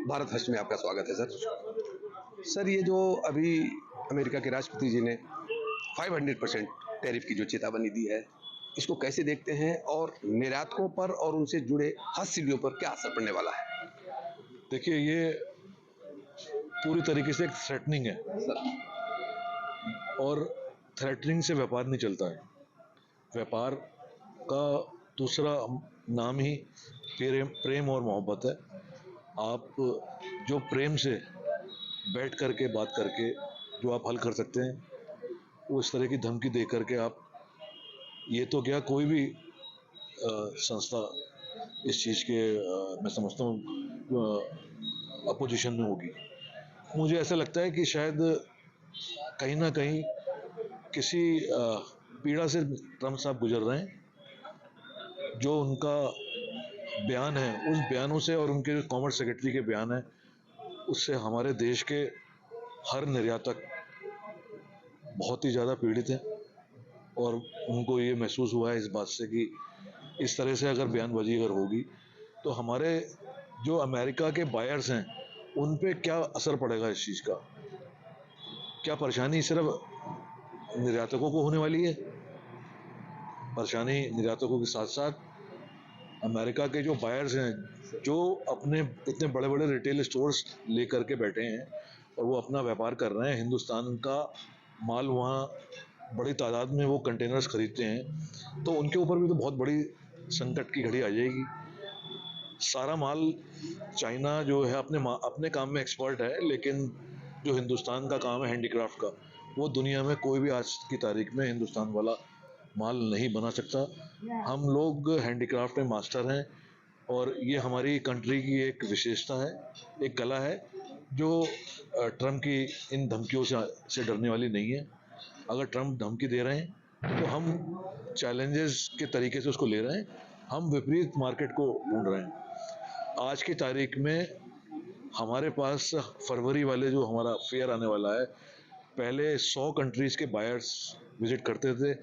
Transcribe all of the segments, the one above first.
Bharat first में आपका स्वागत है सर। सर, ये जो अभी अमेरिका के राष्ट्रपति जी ने 500% टैरिफ की जो चेतावनी दी है, इसको कैसे देखते हैं और निर्यातकों पर और उनसे जुड़े हस्तशिल्पियों पर क्या असर पड़ने वाला है? देखिए, ये पूरी तरीके से एक थ्रेटनिंग है सर, और थ्रेटनिंग से व्यापार नहीं चलता है। व्यापार का दूसरा नाम ही प्रेम और मोहब्बत है। आप जो प्रेम से बैठ करके बात करके जो आप हल कर सकते हैं, वो इस तरह की धमकी दे करके आप, ये तो क्या कोई भी संस्था इस चीज़ के मैं समझता हूँ अपोजिशन में होगी। मुझे ऐसा लगता है कि शायद कहीं ना कहीं किसी पीड़ा से ट्रम्प साहब गुजर रहे हैं। जो उनका बयान है, उस बयानों से और उनके जो कॉमर्स सेक्रेटरी के बयान है, उससे हमारे देश के हर निर्यातक बहुत ही ज़्यादा पीड़ित हैं और उनको ये महसूस हुआ है इस बात से कि इस तरह से अगर बयानबाजी अगर होगी तो हमारे जो अमेरिका के बायर्स हैं उन पे क्या असर पड़ेगा इस चीज़ का। क्या परेशानी सिर्फ निर्यातकों को होने वाली है? परेशानी निर्यातकों के साथ साथ अमेरिका के जो बायर्स हैं, जो अपने इतने बड़े बड़े रिटेल स्टोर्स लेकर के बैठे हैं और वो अपना व्यापार कर रहे हैं, हिंदुस्तान का माल वहाँ बड़ी तादाद में वो कंटेनर्स खरीदते हैं, तो उनके ऊपर भी तो बहुत बड़ी संकट की घड़ी आ जाएगी। सारा माल चाइना जो है अपने काम में एक्सपर्ट है, लेकिन जो हिंदुस्तान का काम है हैंडीक्राफ्ट का, वो दुनिया में कोई भी आज की तारीख में हिंदुस्तान वाला माल नहीं बना सकता। हम लोग हैंडीक्राफ्ट में मास्टर हैं और ये हमारी कंट्री की एक विशेषता है, एक कला है जो ट्रम्प की इन धमकियों से डरने वाली नहीं है। अगर ट्रम्प धमकी दे रहे हैं तो हम चैलेंजेस के तरीके से उसको ले रहे हैं, हम विपरीत मार्केट को ढूंढ रहे हैं। आज की तारीख में हमारे पास फरवरी वाले जो हमारा फेयर आने वाला है, पहले 100 कंट्रीज़ के बायर्स विजिट करते थे।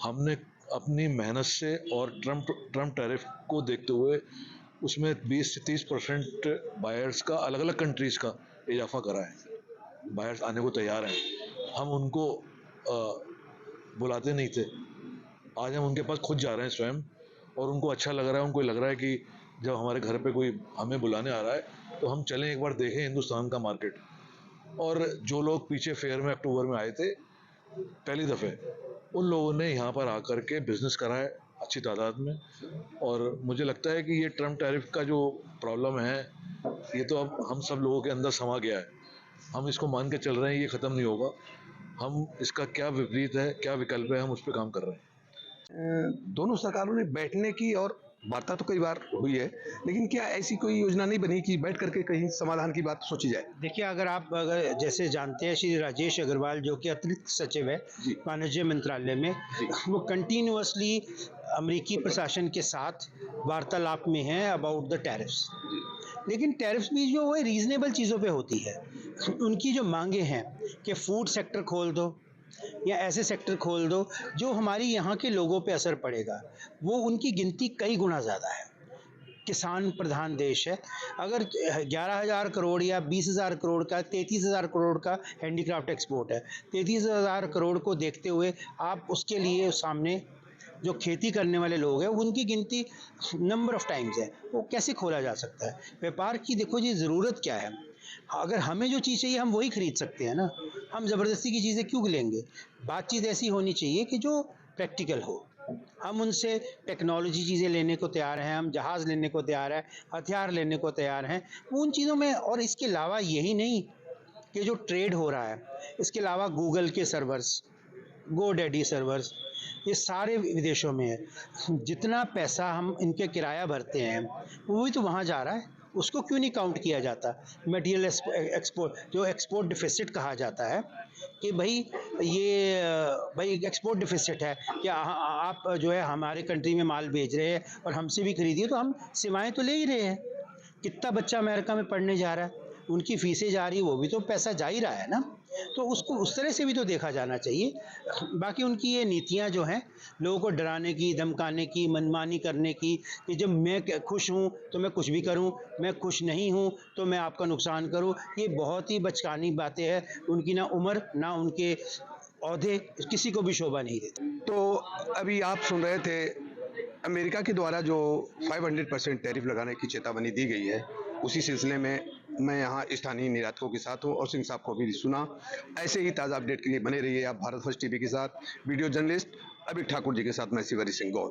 हमने अपनी मेहनत से और ट्रम्प टैरिफ को देखते हुए उसमें 20 से 30% बायर्स का अलग अलग कंट्रीज़ का इजाफा करा है। बायर्स आने को तैयार हैं, हम उनको बुलाते नहीं थे, आज हम उनके पास खुद जा रहे हैं स्वयं, और उनको अच्छा लग रहा है। उनको लग रहा है कि जब हमारे घर पे कोई हमें बुलाने आ रहा है तो हम चलें एक बार देखें हिंदुस्तान का मार्केट। और जो लोग पीछे फेयर में अक्टूबर में आए थे पहली दफ़े, उन लोगों ने यहाँ पर आकर के बिजनेस करा है अच्छी तादाद में। और मुझे लगता है कि ये ट्रम्प टैरिफ का जो प्रॉब्लम है, ये तो अब हम सब लोगों के अंदर समा गया है। हम इसको मान के चल रहे हैं, ये ख़त्म नहीं होगा। हम इसका क्या विपरीत है, क्या विकल्प है, हम उस पर काम कर रहे हैं। दोनों सरकारों ने बैठने की और वार्ता तो कई बार हुई है, लेकिन क्या ऐसी कोई योजना नहीं बनी कि बैठ करके कहीं समाधान की बात सोची जाए? देखिए, अगर जैसे जानते हैं, श्री राजेश अग्रवाल जो कि अतिरिक्त सचिव है जी। वाणिज्य मंत्रालय में, वो कंटिन्यूअसली अमेरिकी प्रशासन के साथ वार्तालाप में हैं अबाउट द टैरिफ्स। लेकिन टैरिफ्स भी जो है रीजनेबल चीज़ों पे होती है। उनकी जो मांगे हैं कि फूड सेक्टर खोल दो या ऐसे सेक्टर खोल दो जो हमारी यहाँ के लोगों पे असर पड़ेगा, वो उनकी गिनती कई गुना ज़्यादा है। किसान प्रधान देश है। अगर 11,000 करोड़ या 20,000 करोड़ का, 33,000 करोड़ का हैंडीक्राफ्ट एक्सपोर्ट है, 33,000 करोड़ को देखते हुए आप उसके लिए सामने जो खेती करने वाले लोग हैं उनकी गिनती नंबर ऑफ टाइम्स है, वो कैसे खोला जा सकता है? व्यापार की देखो जी ज़रूरत क्या है। अगर हमें जो चीज़ चाहिए हम वही खरीद सकते हैं ना, हम ज़बरदस्ती की चीज़ें क्यों लेंगे? बातचीत ऐसी होनी चाहिए कि जो प्रैक्टिकल हो। हम उनसे टेक्नोलॉजी चीज़ें लेने को तैयार हैं, हम जहाज़ लेने को तैयार हैं, हथियार लेने को तैयार हैं, उन चीज़ों में। और इसके अलावा यही नहीं कि जो ट्रेड हो रहा है, इसके अलावा गूगल के सर्वर्स, गोडैडी सर्वर्स, ये सारे विदेशों में है। जितना पैसा हम इनके किराया भरते हैं वो भी तो वहाँ जा रहा है, उसको क्यों नहीं काउंट किया जाता? मटेरियल एक्सपोर्ट, जो एक्सपोर्ट डिफिसिट कहा जाता है कि भाई ये भाई एक्सपोर्ट डिफिसिट है कि आप जो है हमारे कंट्री में माल भेज रहे हैं और हमसे भी खरीदिए, तो हम सेवाएं तो ले ही रहे हैं। कितना बच्चा अमेरिका में पढ़ने जा रहा है, उनकी फीसें जा रही, वो भी तो पैसा जा ही रहा है ना। तो उसको उस तरह से भी तो देखा जाना चाहिए। बाकी उनकी ये नीतियाँ जो हैं लोगों को डराने की, धमकाने की, मनमानी करने की, कि जब मैं खुश हूँ तो मैं कुछ भी करूँ, मैं खुश नहीं हूँ तो मैं आपका नुकसान करूँ, ये बहुत ही बचकानी बातें हैं। उनकी ना उम्र ना उनके ओहदे किसी को भी शोभा नहीं देते। तो अभी आप सुन रहे थे अमेरिका के द्वारा जो 500% टैरिफ लगाने की चेतावनी दी गई है, उसी सिलसिले में मैं यहाँ स्थानीय निर्यातकों के साथ हूँ और सिंह साहब को भी सुना। ऐसे ही ताज़ा अपडेट के लिए बने रहिए आप भारत फर्स्ट टीवी के साथ। वीडियो जर्नलिस्ट अभिक ठाकुर जी के साथ मैं शिवहरी सिंह गौड़।